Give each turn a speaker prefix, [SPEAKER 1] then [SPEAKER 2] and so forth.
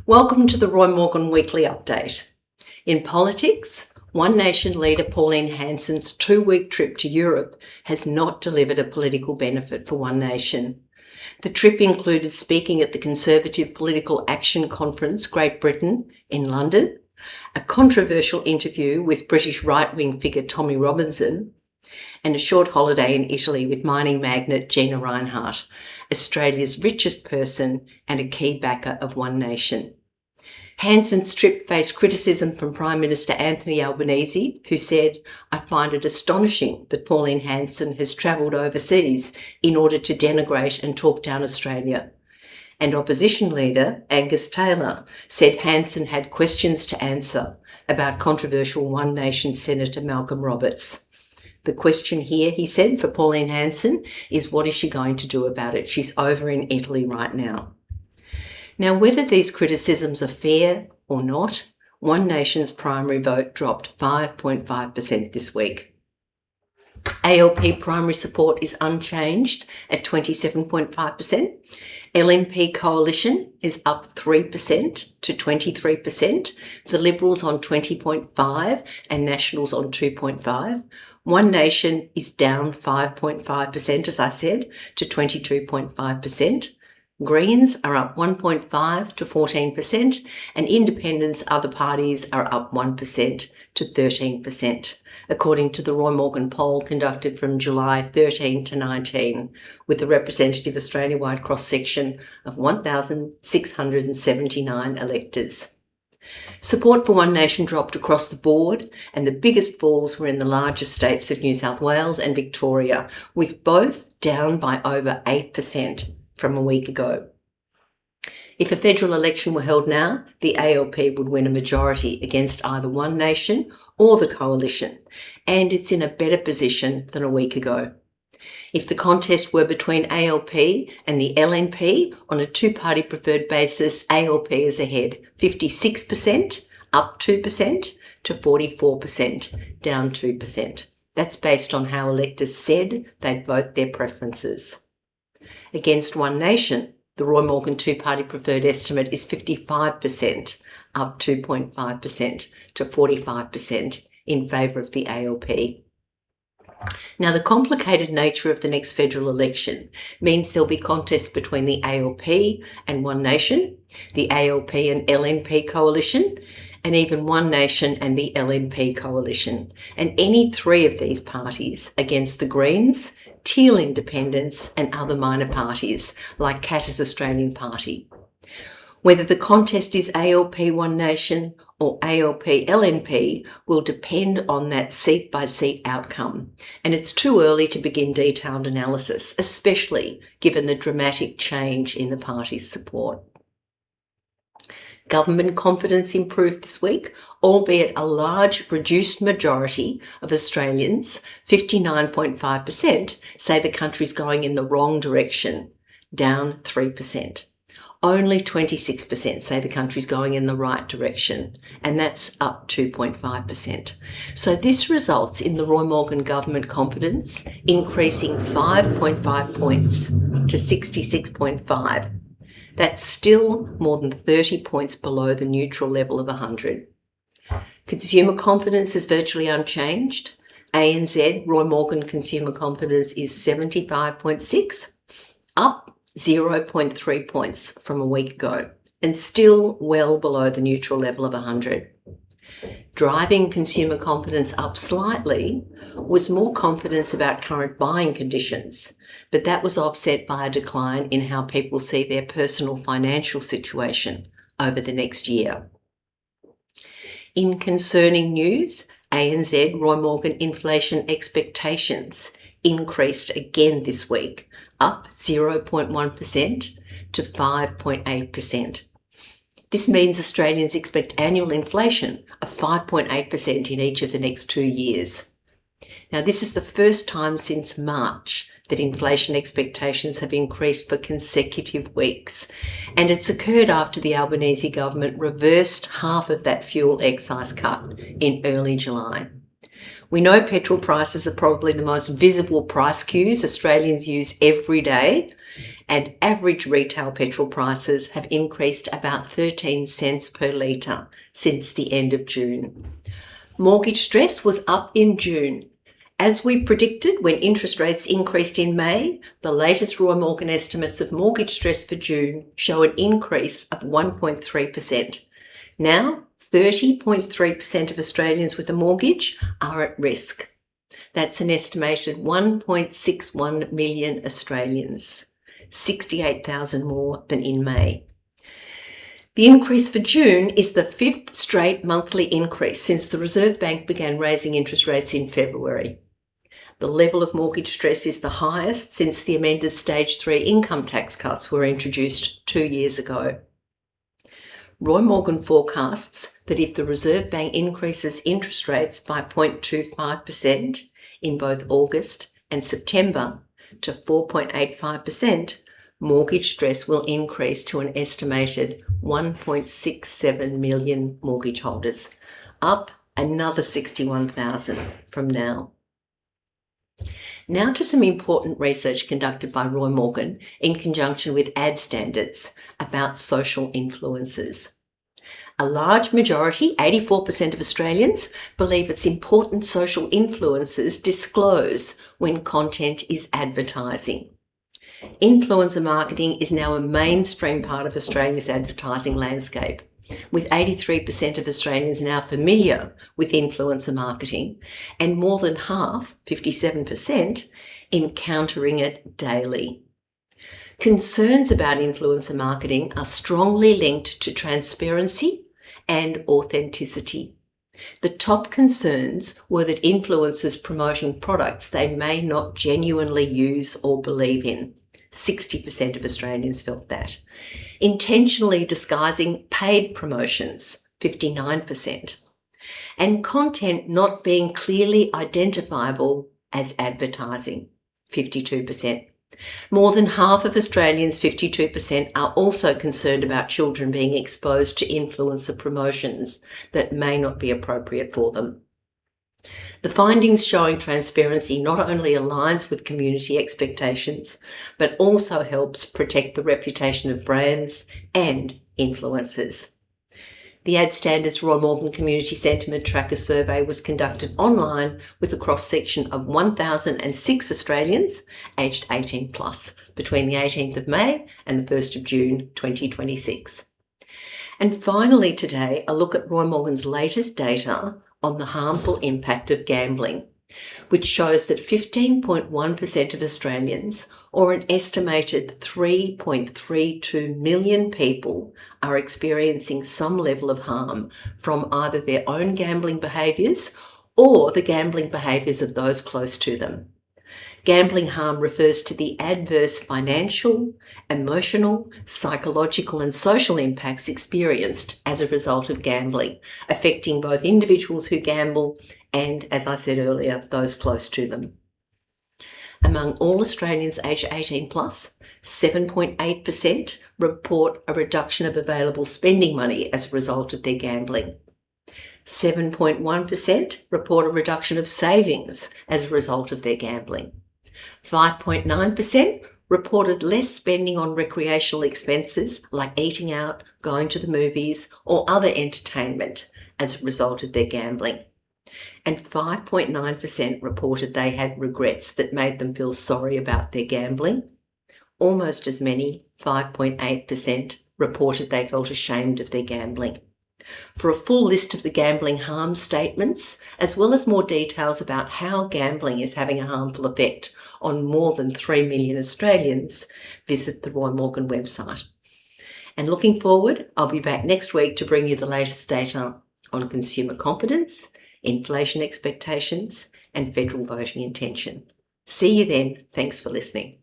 [SPEAKER 1] Welcome to the Roy Morgan Weekly Update. In politics, One Nation leader Pauline Hanson's 2-week trip to Europe has not delivered a political benefit for One Nation. The trip included speaking at the Conservative Political Action Conference, Great Britain, in London, a controversial interview with British right-wing figure Tommy Robinson, and a short holiday in Italy with mining magnate Gina Rinehart, Australia's richest person and a key backer of One Nation. Hanson's trip faced criticism from Prime Minister Anthony Albanese, who said, "I find it astonishing that Pauline Hanson has travelled overseas in order to denigrate and talk down Australia." And opposition leader Angus Taylor said Hanson had questions to answer about controversial One Nation Senator Malcolm Roberts. The question here, he said, for Pauline Hanson is, what is she going to do about it? She's over in Italy right now. Now, whether these criticisms are fair or not, One Nation's primary vote dropped 5.5% this week. ALP primary support is unchanged at 27.5%. LNP coalition is up 3% to 23%. The Liberals on 20.5% and Nationals on 2.5%. One Nation is down 5.5%, as I said, to 22.5%. Greens are up 1.5% to 14%, and independents, other parties, are up 1% to 13%, according to the Roy Morgan poll conducted from July 13 to 19, with a representative Australia-wide cross-section of 1,679 electors. Support for One Nation dropped across the board, and the biggest falls were in the largest states of New South Wales and Victoria, with both down by over 8% from a week ago. If a federal election were held now, the ALP would win a majority against either One Nation or the coalition, and it's in a better position than a week ago. If the contest were between ALP and the LNP on a two-party preferred basis, ALP is ahead 56%, up 2%, to 44%, down 2%. That's based on how electors said they'd vote their preferences. Against One Nation, the Roy Morgan two-party preferred estimate is 55%, up 2.5% to 45% in favour of the ALP. Now, the complicated nature of the next federal election means there'll be contests between the ALP and One Nation, the ALP and LNP coalition, and even One Nation and the LNP coalition, and any three of these parties against the Greens, Teal Independents and other minor parties like Katter's Australian Party. Whether the contest is ALP One Nation or ALP LNP will depend on that seat-by-seat outcome, and it's too early to begin detailed analysis, especially given the dramatic change in the party's support. Government confidence improved this week, albeit a large reduced majority of Australians, 59.5%, say the country's going in the wrong direction, down 3%. Only 26% say the country's going in the right direction, and that's up 2.5%. So this results in the Roy Morgan government confidence increasing 5.5 points to 66.5. That's still more than 30 points below the neutral level of 100. Consumer confidence is virtually unchanged. ANZ Roy Morgan consumer confidence is 75.6, up 0.3 points from a week ago, and still well below the neutral level of 100. Driving consumer confidence up slightly was more confidence about current buying conditions, but that was offset by a decline in how people see their personal financial situation over the next year. In concerning news, ANZ Roy Morgan inflation expectations increased again this week, up 0.1% to 5.8%. This means Australians expect annual inflation of 5.8% in each of the next 2 years. Now, this is the first time since March that inflation expectations have increased for consecutive weeks, and it's occurred after the Albanese government reversed half of that fuel excise cut in early July. We know petrol prices are probably the most visible price cues Australians use every day, and average retail petrol prices have increased about 13 cents per litre since the end of June. Mortgage stress was up in June. As we predicted when interest rates increased in May, the latest Roy Morgan estimates of mortgage stress for June show an increase of 1.3%. Now, 30.3% of Australians with a mortgage are at risk. That's an estimated 1.61 million Australians, 68,000 more than in May. The increase for June is the fifth straight monthly increase since the Reserve Bank began raising interest rates in February. The level of mortgage stress is the highest since the amended Stage 3 income tax cuts were introduced 2 years ago. Roy Morgan forecasts that if the Reserve Bank increases interest rates by 0.25% in both August and September to 4.85%, mortgage stress will increase to an estimated 1.67 million mortgage holders, up another 61,000 from now. Now to some important research conducted by Roy Morgan in conjunction with ad standards about social influencers. A large majority, 84% of Australians, believe it's important social influencers disclose when content is advertising. Influencer marketing is now a mainstream part of Australia's advertising landscape, with 83% of Australians now familiar with influencer marketing and more than half, 57%, encountering it daily. Concerns about influencer marketing are strongly linked to transparency and authenticity. The top concerns were that influencers promoting products they may not genuinely use or believe in. 60% of Australians felt that. Intentionally disguising paid promotions, 59%. And content not being clearly identifiable as advertising, 52%. More than half of Australians, 52%, are also concerned about children being exposed to influencer promotions that may not be appropriate for them. The findings showing transparency not only aligns with community expectations, but also helps protect the reputation of brands and influencers. The Ad Standards Roy Morgan Community Sentiment Tracker survey was conducted online with a cross-section of 1,006 Australians aged 18 plus between the 18th of May and the 1st of June 2026. And finally today, a look at Roy Morgan's latest data on the harmful impact of gambling, which shows that 15.1% of Australians, or an estimated 3.32 million people, are experiencing some level of harm from either their own gambling behaviours or the gambling behaviours of those close to them. Gambling harm refers to the adverse financial, emotional, psychological and social impacts experienced as a result of gambling, affecting both individuals who gamble and, as I said earlier, those close to them. Among all Australians aged 18 plus, 7.8% report a reduction of available spending money as a result of their gambling. 7.1% report a reduction of savings as a result of their gambling. 5.9% reported less spending on recreational expenses like eating out, going to the movies, or other entertainment as a result of their gambling. And 5.9% reported they had regrets that made them feel sorry about their gambling. Almost as many, 5.8%, reported they felt ashamed of their gambling. For a full list of the gambling harm statements, as well as more details about how gambling is having a harmful effect on more than 3 million Australians, visit the Roy Morgan website. And looking forward, I'll be back next week to bring you the latest data on consumer confidence, inflation expectations, and federal voting intention. See you then. Thanks for listening.